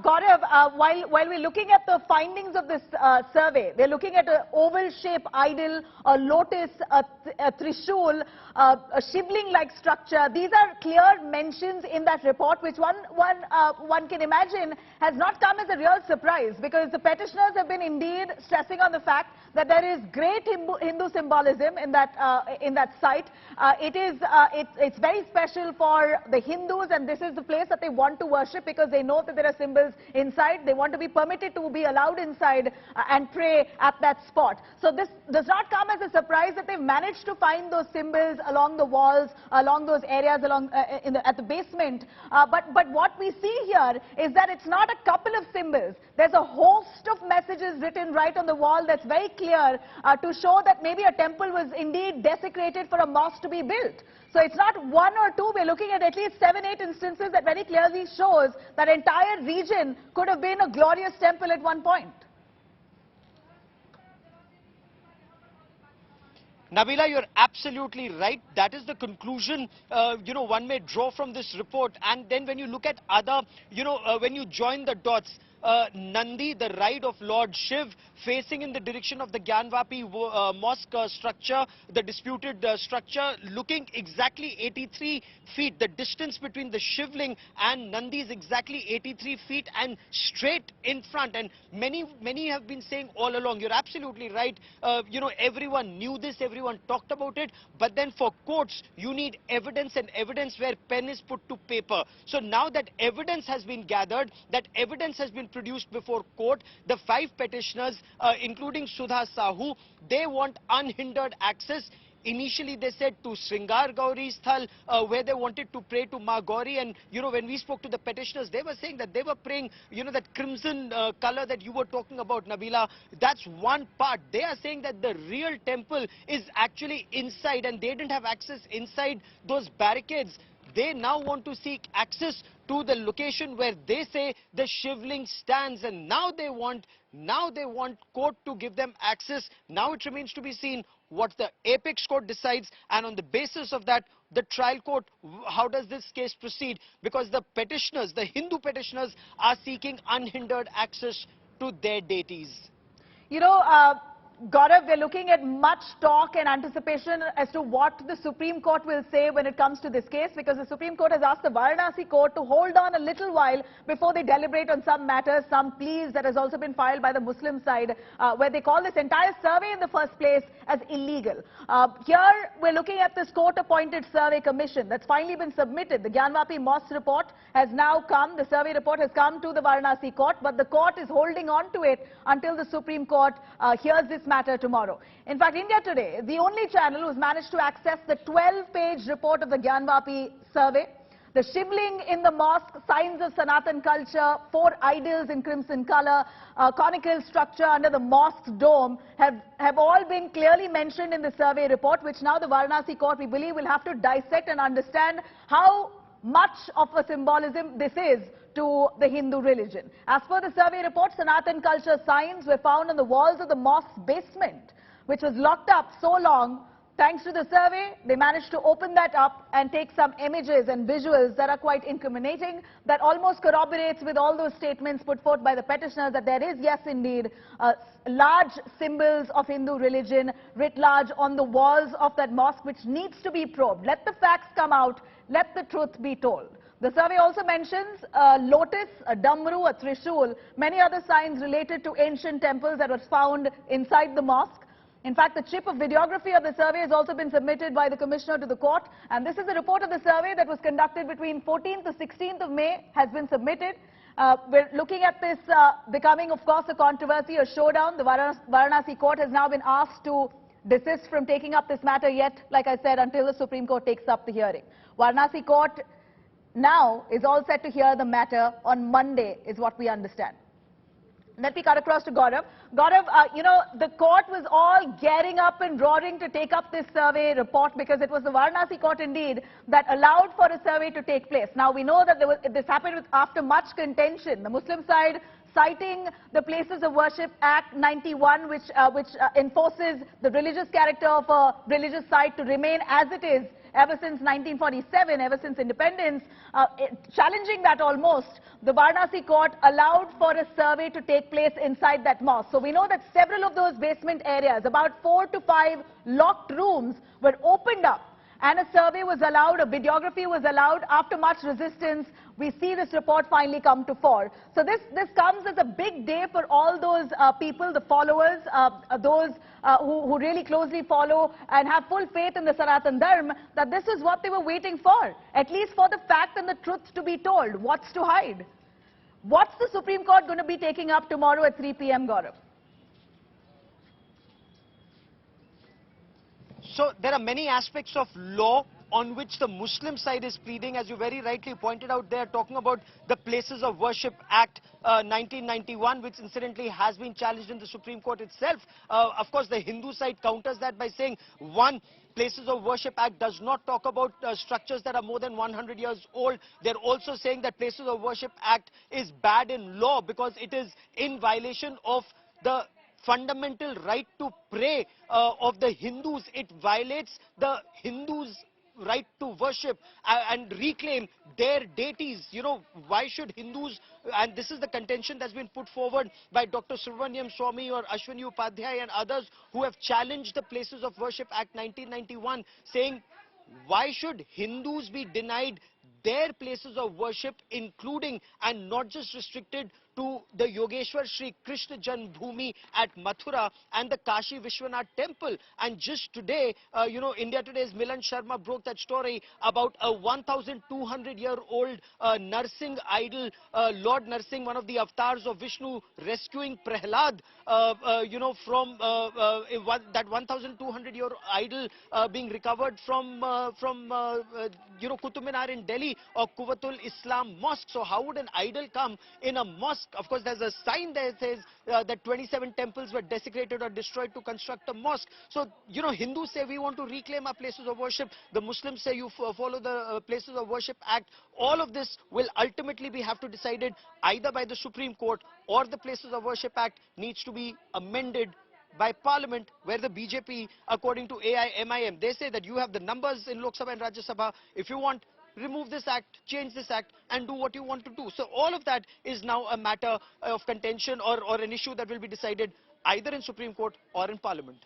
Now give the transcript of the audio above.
Gaurav, while we're looking at the findings of this survey, we're looking at an oval-shaped idol, a lotus, a trishul, a shivling-like structure. These are clear mentions in that report, which one can imagine has not come as a real surprise, because the petitioners have been indeed stressing on the fact that there is great Hindu symbolism in that site. It's very special for the Hindus, and this is the place that they want to worship because they know that there are symbols inside. They want to be permitted to be allowed inside and pray at that spot. So this does not come as a surprise that they've managed to find those symbols along the walls, along those areas, at the basement. But what we see here is that it's not a couple of symbols. There's a host of messages written right on the wall that's very clear to show that maybe a temple was indeed desecrated for a mosque to be built. So it's not one or two. We're looking at least 7, 8 instances that very clearly shows that entire region could have been a glorious temple at one point. Nabila, you're absolutely right. That is the conclusion, one may draw from this report. And then when you look at other, when you join the dots, Nandi, the ride of Lord Shiv, facing in the direction of the Gyanvapi Mosque structure, the disputed structure, looking exactly 83 feet. The distance between the Shivling and Nandi is exactly 83 feet and straight in front. And many have been saying all along, you're absolutely right, everyone knew this, everyone talked about it, but then for courts, you need evidence, and evidence where pen is put to paper. So now that evidence has been gathered, that evidence has been produced before court, the 5 petitioners, including Sudha Sahu, they want unhindered access. Initially, they said to Sringar Gauri Sthal, where they wanted to pray to Ma Gauri. And, when we spoke to the petitioners, they were saying that they were praying, that crimson color that you were talking about, Nabila. That's one part. They are saying that the real temple is actually inside, and they didn't have access inside those barricades. They now want to seek access to the location where they say the Shivling stands, and now they want court to give them access. Now it remains to be seen what the apex court decides, and on the basis of that, the trial court, how does this case proceed? Because the petitioners, the Hindu petitioners, are seeking unhindered access to their deities. Gaurav, we're looking at much talk and anticipation as to what the Supreme Court will say when it comes to this case, because the Supreme Court has asked the Varanasi court to hold on a little while before they deliberate on some matters, some pleas that has also been filed by the Muslim side, where they call this entire survey in the first place as illegal. Here, we're looking at this court-appointed survey commission that's finally been submitted. The Gyanvapi Mosque report has now come, the survey report has come to the Varanasi court, but the court is holding on to it until the Supreme Court hears this matter tomorrow. In fact, India Today, the only channel who's managed to access the 12-page report of the Gyanvapi survey, the shivling in the mosque, signs of Sanatan culture, 4 idols in crimson color, conical structure under the mosque's dome have all been clearly mentioned in the survey report, which now the Varanasi court, we believe, will have to dissect and understand how much of a symbolism this is to the Hindu religion. As per the survey report, Sanatan culture signs were found on the walls of the mosque's basement, which was locked up so long. Thanks to the survey, they managed to open that up and take some images and visuals that are quite incriminating, that almost corroborates with all those statements put forth by the petitioners that there is, yes, indeed, large symbols of Hindu religion writ large on the walls of that mosque, which needs to be probed. Let the facts come out. Let the truth be told. The survey also mentions a lotus, a damru, a trishul, many other signs related to ancient temples that was found inside the mosque. In fact, the chip of videography of the survey has also been submitted by the commissioner to the court, and this is a report of the survey that was conducted between 14th to 16th of May, has been submitted. We're looking at this becoming, of course, a controversy, a showdown. The Varanasi court has now been asked to desist from taking up this matter yet, like I said, until the Supreme Court takes up the hearing. Varanasi court now is all set to hear the matter on Monday, is what we understand. Let me cut across to Gaurav. Gaurav, the court was all gearing up and roaring to take up this survey report because it was the Varanasi court indeed that allowed for a survey to take place. Now, we know that this happened after much contention. The Muslim side citing the Places of Worship Act 91, which enforces the religious character of a religious site to remain as it is ever since 1947, ever since independence, challenging that almost, the Varanasi court allowed for a survey to take place inside that mosque. So we know that several of those basement areas, about 4 to 5 locked rooms, were opened up. And a survey was allowed, a videography was allowed. After much resistance, we see this report finally come to fore. So this comes as a big day for all those people, the followers, those who really closely follow and have full faith in the Sanatan Dharma, that this is what they were waiting for. At least for the fact and the truth to be told. What's to hide? What's the Supreme Court going to be taking up tomorrow at 3 p.m., Gaurav? So there are many aspects of law on which the Muslim side is pleading. As you very rightly pointed out, they are talking about the Places of Worship Act 1991, which incidentally has been challenged in the Supreme Court itself. Of course, the Hindu side counters that by saying, one, Places of Worship Act does not talk about structures that are more than 100 years old. They're also saying that Places of Worship Act is bad in law because it is in violation of the fundamental right to pray of the Hindus. It violates the Hindus' right to worship and reclaim their deities. You know, why should Hindus, and this is the contention that's been put forward by Dr. Subramaniam Swamy or Ashwini Upadhyay and others who have challenged the Places of Worship Act 1991, saying, why should Hindus be denied their places of worship, including and not just restricted to the Yogeshwar Shri Krishna Janmabhoomi at Mathura and the Kashi Vishwanath temple. And just today, you know, India Today's Milan Sharma broke that story about a 1,200-year-old Narsingh idol, Lord Narsingh, one of the avatars of Vishnu, rescuing Prahlad, you know, from that 1,200-year idol being recovered from you know, Qutub Minar in Delhi or Quwwatul Islam Mosque. So how would an idol come in a mosque? Of course, there's a sign there that says that 27 temples were desecrated or destroyed to construct a mosque. So, you know, Hindus say we want to reclaim our places of worship. The Muslims say you follow the Places of Worship Act. All of this will ultimately have to be decided either by the Supreme Court or the Places of Worship Act needs to be amended by Parliament, where the BJP, according to AIMIM, they say that you have the numbers in Lok Sabha and Rajya Sabha. If you want, remove this act, change this act and do what you want to do. So all of that is now a matter of contention or an issue that will be decided either in Supreme Court or in Parliament.